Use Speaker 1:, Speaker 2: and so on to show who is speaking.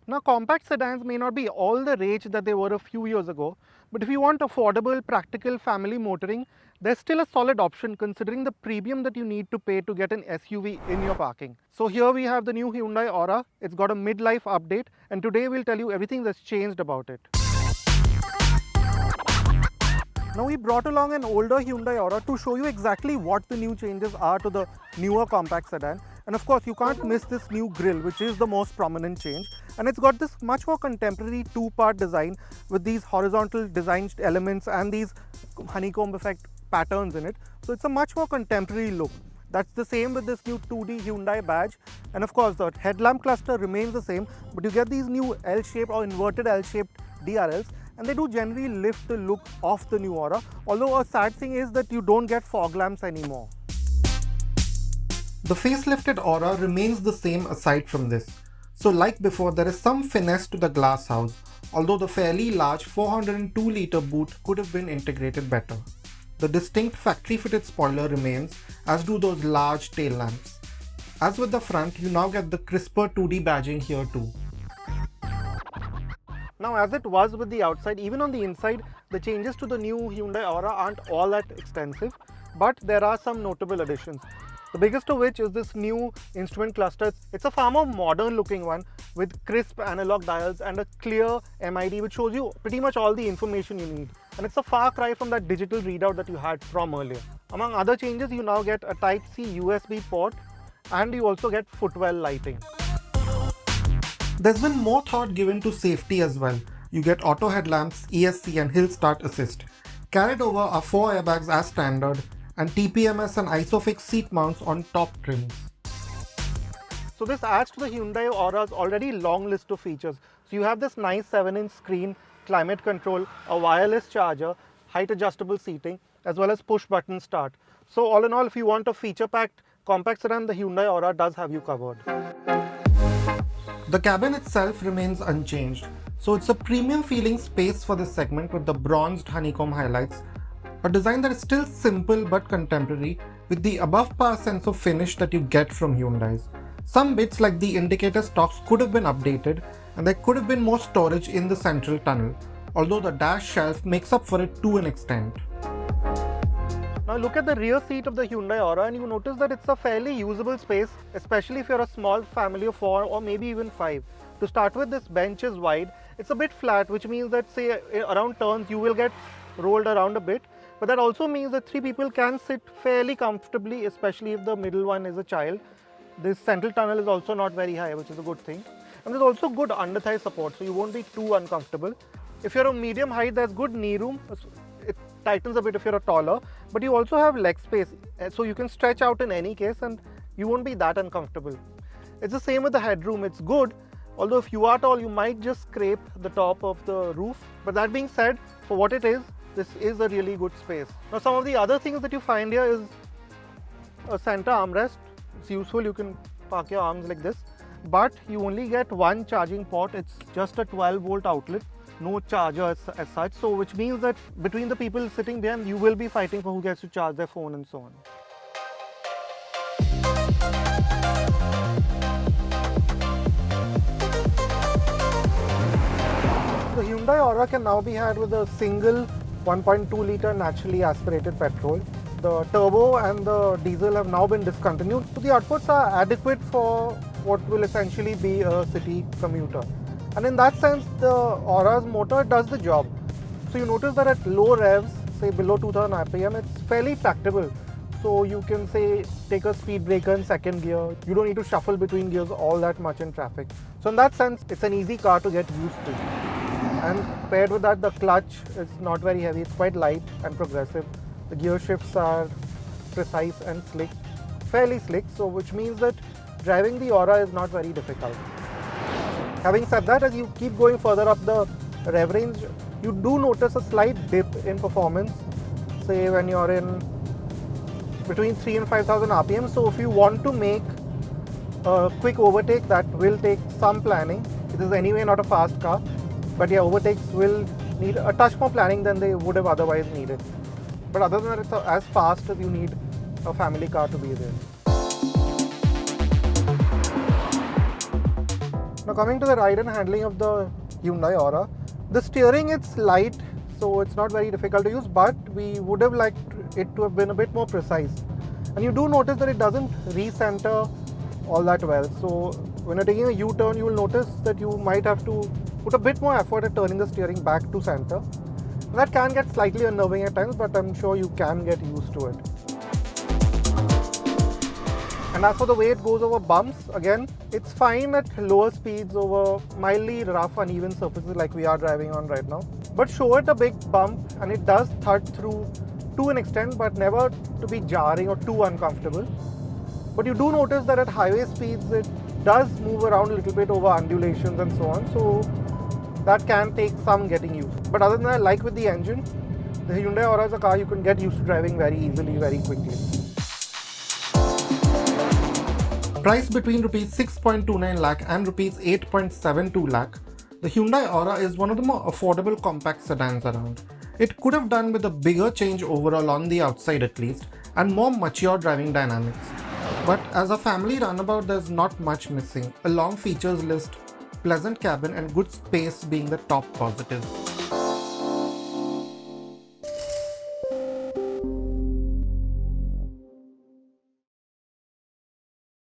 Speaker 1: Now, compact sedans may not be all the rage that they were a few years ago, but if you want affordable, practical family motoring, there's still a solid option considering the premium that you need to pay to get an SUV in your parking. So here we have the new Hyundai Aura. It's got a midlife update, and today we'll tell you everything that's changed about it. Now we brought along an older Hyundai Aura to show you exactly what the new changes are to the newer compact sedan. And of course, you can't miss this new grille, which is the most prominent change. And it's got this much more contemporary two-part design with these horizontal design elements and these honeycomb effect patterns in it. So it's a much more contemporary look. That's the same with this new 2D Hyundai badge. And of course, the headlamp cluster remains the same, but you get these new L-shaped or inverted L-shaped DRLs. And they do generally lift the look of the new Aura, although a sad thing is that you don't get fog lamps anymore. The facelifted Aura remains the same aside from this. So like before, there is some finesse to the glass house, although the fairly large 402-litre boot could have been integrated better. The distinct factory-fitted spoiler remains, as do those large tail lamps. As with the front, you now get the crisper 2D badging here too. Now, as it was with the outside, even on the inside, the changes to the new Hyundai Aura aren't all that extensive, but there are some notable additions. The biggest of which is this new instrument cluster. It's a far more modern looking one with crisp analog dials and a clear MID which shows you pretty much all the information you need. And it's a far cry from that digital readout that you had from earlier. Among other changes, you now get a Type-C USB port and you also get footwell lighting. There's been more thought given to safety as well. You get auto headlamps, ESC and hill start assist. Carried over are 4 airbags as standard and TPMS and ISOFIX seat mounts on top trims. So this adds to the Hyundai Aura's already long list of features. So you have this nice 7-inch screen, climate control, a wireless charger, height adjustable seating, as well as push button start. So all in all, if you want a feature-packed compact sedan, the Hyundai Aura does have you covered. The cabin itself remains unchanged, so it's a premium feeling space for this segment with the bronzed honeycomb highlights, a design that is still simple but contemporary with the above par sense of finish that you get from Hyundai's. Some bits like the indicator stocks could have been updated and there could have been more storage in the central tunnel, although the dash shelf makes up for it to an extent. Now look at the rear seat of the Hyundai Aura and you notice that it's a fairly usable space, especially if you're a small family of 4 or maybe even 5. To start with, this bench is wide. It's a bit flat, which means that say around turns you will get rolled around a bit. But that also means that 3 people can sit fairly comfortably, especially if the middle one is a child. This central tunnel is also not very high, which is a good thing. And there's also good under thigh support, so you won't be too uncomfortable. If you're a medium height, there's good knee room. It tightens a bit if you're a taller, but you also have leg space, so you can stretch out in any case and you won't be that uncomfortable. It's the same with the headroom. It's good, although if you are tall, you might just scrape the top of the roof. But that being said, for what it is, this is a really good space. Now some of the other things that you find here is a center armrest. It's useful, you can park your arms like this, but you only get one charging port. It's just a 12-volt outlet. No charger as such, so which means that between the people sitting behind, you will be fighting for who gets to charge their phone and so on. The Hyundai Aura can now be had with a single 1.2-litre naturally aspirated petrol. The turbo and the diesel have now been discontinued, so the outputs are adequate for what will essentially be a city commuter. And in that sense, the Aura's motor does the job. So you notice that at low revs, say below 2000 RPM, it's fairly tractable. So you can say take a speed breaker in second gear. You don't need to shuffle between gears all that much in traffic. So in that sense, it's an easy car to get used to. And paired with that, the clutch is not very heavy. It's quite light and progressive. The gear shifts are precise and slick, fairly slick. So which means that driving the Aura is not very difficult. Having said that, as you keep going further up the rev range, you do notice a slight dip in performance, say when you're in between 3 and 5000 RPM. So if you want to make a quick overtake, that will take some planning. It is anyway not a fast car, but yeah, overtakes will need a touch more planning than they would have otherwise needed. But other than that, it's as fast as you need a family car to be there. Now coming to the ride and handling of the Hyundai Aura, the steering, it's light, so it's not very difficult to use, but we would have liked it to have been a bit more precise. And you do notice that it doesn't recenter all that well. So when you're taking a U-turn, you will notice that you might have to put a bit more effort at turning the steering back to center. That can get slightly unnerving at times, but I'm sure you can get used to it. And as for the way it goes over bumps, again, it's fine at lower speeds over mildly rough, uneven surfaces like we are driving on right now. But show it a big bump and it does thud through to an extent, but never to be jarring or too uncomfortable. But you do notice that at highway speeds, it does move around a little bit over undulations and so on. So that can take some getting used. But other than that, like with the engine, the Hyundai Aura is a car you can get used to driving very easily, very quickly. Priced between rupees 6.29 lakh and rupees 8.72 lakh, the Hyundai Aura is one of the more affordable compact sedans around. It could have done with a bigger change overall on the outside at least, and more mature driving dynamics. But as a family runabout, there's not much missing. A long features list, pleasant cabin and good space being the top positives.